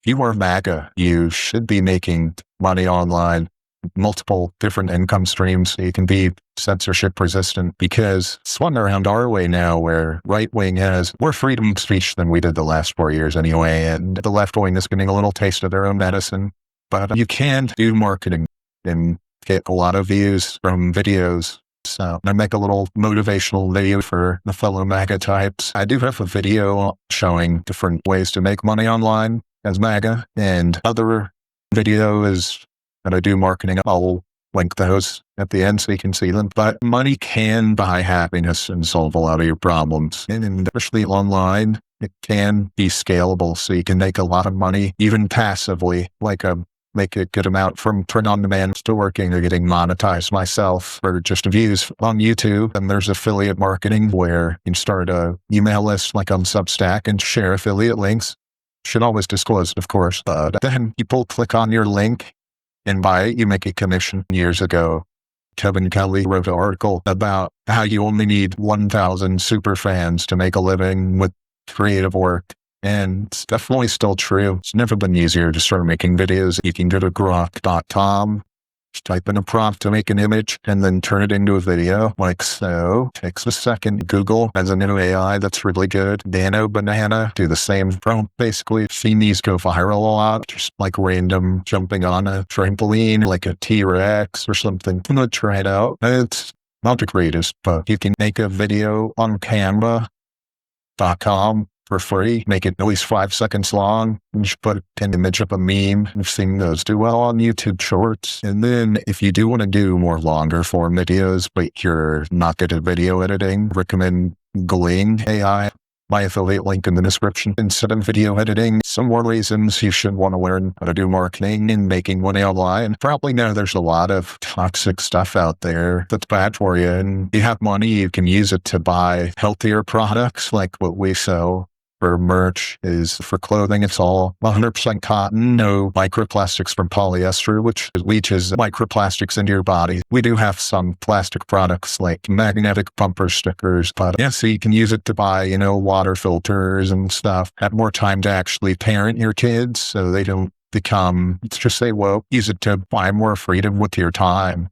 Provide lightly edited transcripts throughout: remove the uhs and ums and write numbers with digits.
If you are MAGA, you should be making money online, multiple different income streams. So you can be censorship resistant because it's swung around our way now where right wing has more freedom of speech than we did the last 4 years anyway. And the left wing is getting a little taste of their own medicine. But you can do marketing and get a lot of views from videos. So I make a little motivational video for the fellow MAGA types. I do have a video showing different ways to make money online as MAGA, and other videos that I do marketing. I'll link those at the end so you can see them. But money can buy happiness and solve a lot of your problems. And especially online, it can be scalable. So you can make a lot of money, even passively, make a good amount from print on demand to working or getting monetized myself for just views on YouTube. And there's affiliate marketing where you can start a email list like on Substack and share affiliate links. Should always disclose it, of course. But then people click on your link and buy it. You make a commission. Years ago, Kevin Kelly wrote an article about how you only need 1,000 super fans to make a living with creative work. And it's definitely still true. It's never been easier to start making videos. You can go to grok.com, type in a prompt to make an image, and then turn it into a video like so. Takes a second. Google has a new AI that's really good. Nano Banana do the same prompt basically. I've seen these go viral a lot, just like random jumping on a trampoline like a T-Rex or something. I'm going to try it out. It's not the greatest, but you can make a video on canva.com for free. Make it at least 5 seconds long. And just put an image of a meme. I've seen those do well on YouTube Shorts. And then if you do want to do more longer form videos, but you're not good at video editing, recommend Gling AI. My affiliate link in the description. Instead of video editing, some more reasons you should want to learn how to do marketing and making money online. Probably know there's a lot of toxic stuff out there that's bad for you. And you have money, you can use it to buy healthier products like what we sell. For merch is for clothing. It's all 100% cotton, no microplastics from polyester, which leaches microplastics into your body. We do have some plastic products like magnetic bumper stickers, but yeah, so you can use it to buy, water filters and stuff. Have more time to actually parent your kids so they don't become, let's just say, use it to buy more freedom with your time.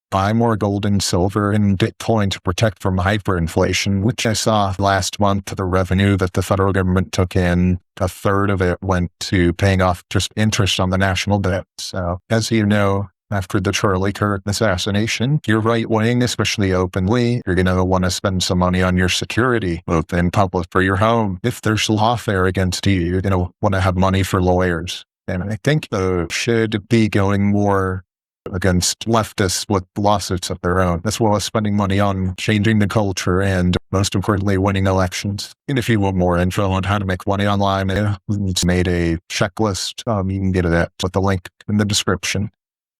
Buy more gold and silver and Bitcoin to protect from hyperinflation, which I saw last month. The revenue that the federal government took in, a third of it went to paying off just interest on the national debt. So as you know, after the Charlie Kirk assassination, you're right wing, especially openly, you're going to want to spend some money on your security, both in public for your home. If there's lawfare against you, you're going to want to have money for lawyers. And I think should be going more against leftists with lawsuits of their own, as well as spending money on changing the culture and, most importantly, winning elections. And if you want more info on how to make money online, it's made a checklist. You can get it with the link in the description.